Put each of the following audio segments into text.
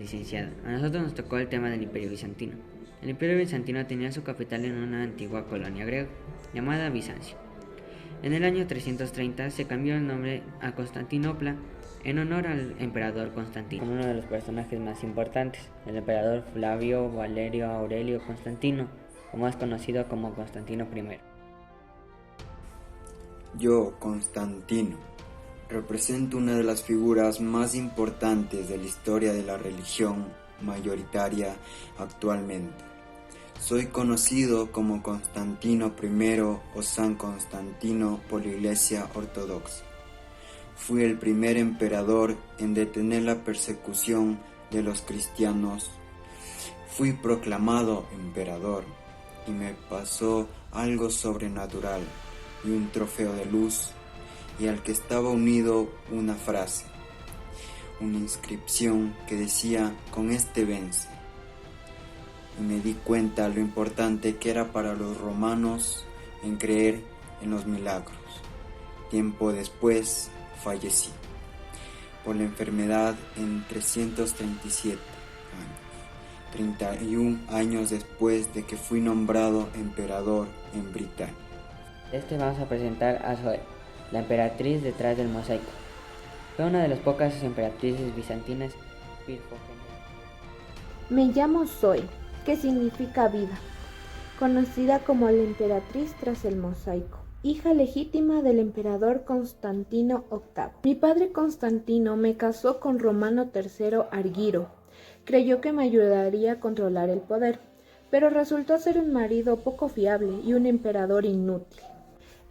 licenciado. A nosotros nos tocó el tema del Imperio Bizantino. El Imperio Bizantino tenía su capital en una antigua colonia griega, llamada Bizancio. En el año 330 se cambió el nombre a Constantinopla en honor al emperador Constantino, uno de los personajes más importantes, el emperador Flavio Valerio Aurelio Constantino, o más conocido como Constantino I. Yo, Constantino, represento una de las figuras más importantes de la historia de la religión mayoritaria actualmente. Soy conocido como Constantino I o San Constantino por la Iglesia Ortodoxa. Fui el primer emperador en detener la persecución de los cristianos. Fui proclamado emperador y me pasó algo sobrenatural y un trofeo de luz, y al que estaba unido una frase, una inscripción que decía: con este vence. Y me di cuenta lo importante que era para los romanos en creer en los milagros. Tiempo después fallecí por la enfermedad en 337 años, 31 años después de que fui nombrado emperador en Britania. Vamos a presentar a Zoe, la emperatriz detrás del mosaico. Fue una de las pocas emperatrices bizantinas pirfogéneas. Me llamo Zoe, que significa vida, conocida como la emperatriz tras el mosaico, hija legítima del emperador Constantino VIII. Mi padre Constantino me casó con Romano III Argiro. Creyó que me ayudaría a controlar el poder, pero resultó ser un marido poco fiable y un emperador inútil.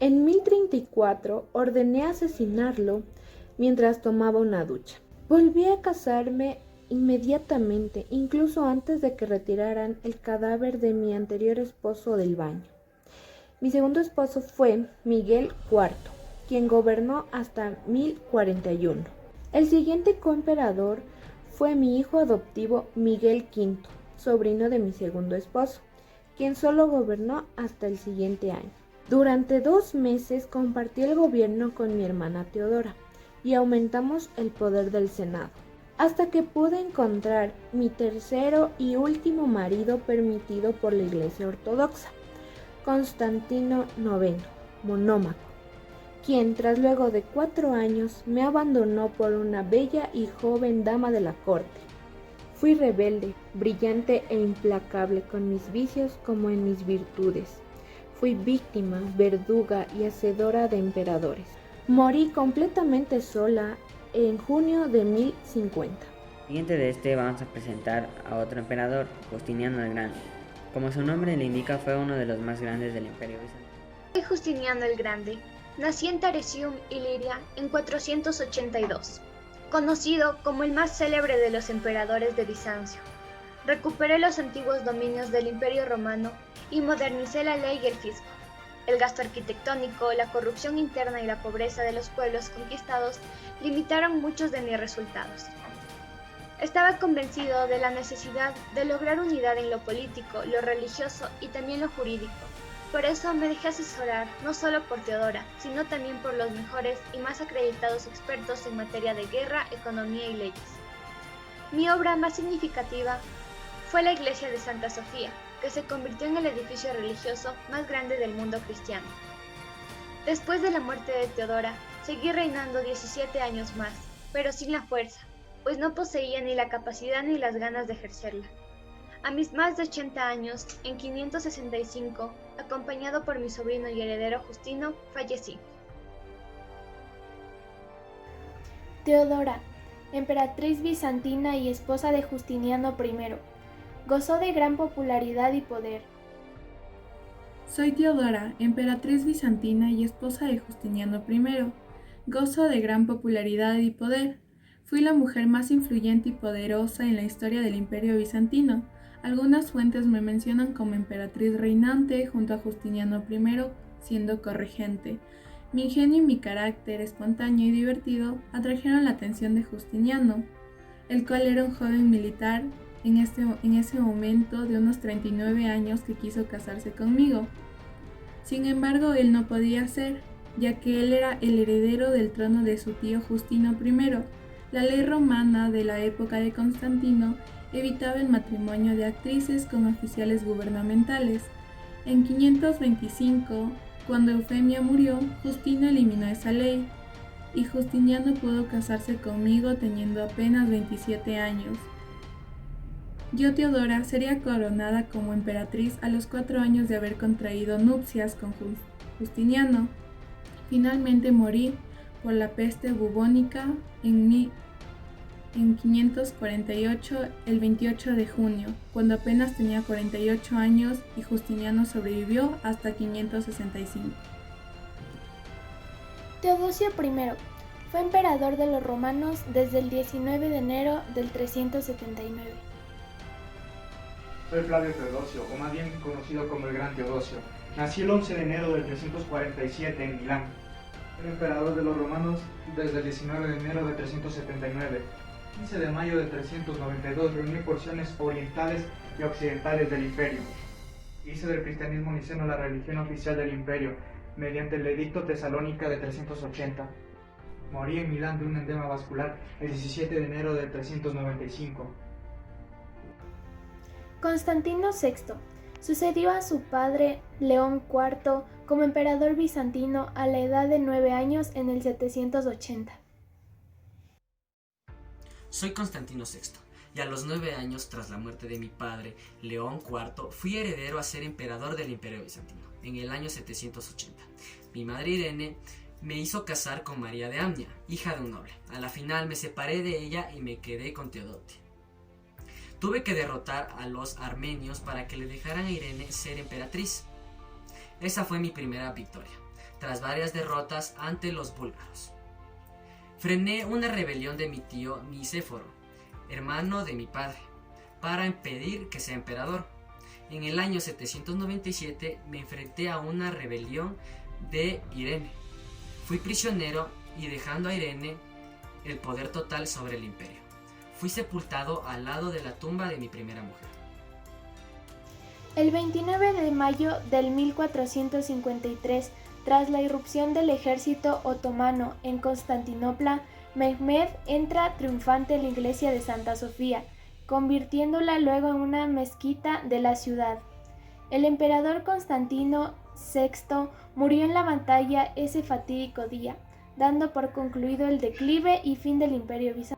En 1034 ordené asesinarlo mientras tomaba una ducha. Volví a casarme inmediatamente, incluso antes de que retiraran el cadáver de mi anterior esposo del baño. Mi segundo esposo fue Miguel IV, quien gobernó hasta 1041. El siguiente coemperador fue mi hijo adoptivo Miguel V, sobrino de mi segundo esposo, quien solo gobernó hasta el siguiente año. Durante 2 meses compartí el gobierno con mi hermana Teodora y aumentamos el poder del Senado, hasta que pude encontrar mi tercero y último marido permitido por la Iglesia Ortodoxa, Constantino IX, monómaco, quien tras luego de 4 años me abandonó por una bella y joven dama de la corte. Fui rebelde, brillante e implacable con mis vicios como en mis virtudes. Fui víctima, verduga y hacedora de emperadores. Morí completamente sola en junio de 1050. Siguiente de vamos a presentar a otro emperador, Justiniano el Grande. Como su nombre le indica, fue uno de los más grandes del Imperio Bizantino. Soy Justiniano el Grande. Nací en Taresium, Iliria, en 482, conocido como el más célebre de los emperadores de Bizancio. Recuperé los antiguos dominios del Imperio Romano y modernicé la ley y el fisco. El gasto arquitectónico, la corrupción interna y la pobreza de los pueblos conquistados limitaron muchos de mis resultados. Estaba convencido de la necesidad de lograr unidad en lo político, lo religioso y también lo jurídico. Por eso me dejé asesorar no solo por Teodora, sino también por los mejores y más acreditados expertos en materia de guerra, economía y leyes. Mi obra más significativa fue la iglesia de Santa Sofía, que se convirtió en el edificio religioso más grande del mundo cristiano. Después de la muerte de Teodora, seguí reinando 17 años más, pero sin la fuerza, pues no poseía ni la capacidad ni las ganas de ejercerla. A mis más de 80 años, en 565, acompañado por mi sobrino y heredero Justino, fallecí. Teodora, emperatriz bizantina y esposa de Justiniano I, gozó de gran popularidad y poder. Soy Teodora, emperatriz bizantina y esposa de Justiniano I. Gozo de gran popularidad y poder. Fui la mujer más influyente y poderosa en la historia del Imperio Bizantino. Algunas fuentes me mencionan como emperatriz reinante junto a Justiniano I, siendo corregente. Mi ingenio y mi carácter espontáneo y divertido atrajeron la atención de Justiniano, el cual era un joven militar en ese momento de unos 39 años que quiso casarse conmigo. Sin embargo, él no podía ser, ya que él era el heredero del trono de su tío Justino I, La ley romana de la época de Constantino evitaba el matrimonio de actrices con oficiales gubernamentales. En 525, cuando Eufemia murió, Justino eliminó esa ley, y Justiniano pudo casarse conmigo teniendo apenas 27 años. Yo, Teodora, sería coronada como emperatriz a los 4 años de haber contraído nupcias con Justiniano. Finalmente morí por la peste bubónica en 548, el 28 de junio, cuando apenas tenía 48 años, y Justiniano sobrevivió hasta 565. Teodosio I fue emperador de los romanos desde el 19 de enero del 379. Soy Flavio Teodosio, o más bien conocido como el Gran Teodosio. Nací el 11 de enero del 347 en Milán. Soy emperador de los romanos desde el 19 de enero de 379. 15 de mayo de 392 reuní porciones orientales y occidentales del imperio. Hice del cristianismo niceno la religión oficial del imperio, mediante el edicto tesalónica de 380. Morí en Milán de un edema vascular el 17 de enero de 395. Constantino VI sucedió a su padre León IV como emperador bizantino a la edad de 9 años en el 780. Soy Constantino VI, y a los 9 años tras la muerte de mi padre, León IV, fui heredero a ser emperador del Imperio Bizantino, en el año 780. Mi madre Irene me hizo casar con María de Amnia, hija de un noble. A la final me separé de ella y me quedé con Teodote. Tuve que derrotar a los armenios para que le dejaran a Irene ser emperatriz. Esa fue mi primera victoria, tras varias derrotas ante los búlgaros. Frené una rebelión de mi tío Nicéforo, hermano de mi padre, para impedir que sea emperador. En el año 797 me enfrenté a una rebelión de Irene. Fui prisionero y dejando a Irene el poder total sobre el imperio. Fui sepultado al lado de la tumba de mi primera mujer. El 29 de mayo del 1453, tras la irrupción del ejército otomano en Constantinopla, Mehmed entra triunfante en la iglesia de Santa Sofía, convirtiéndola luego en una mezquita de la ciudad. El emperador Constantino VI murió en la batalla ese fatídico día, dando por concluido el declive y fin del Imperio Bizantino.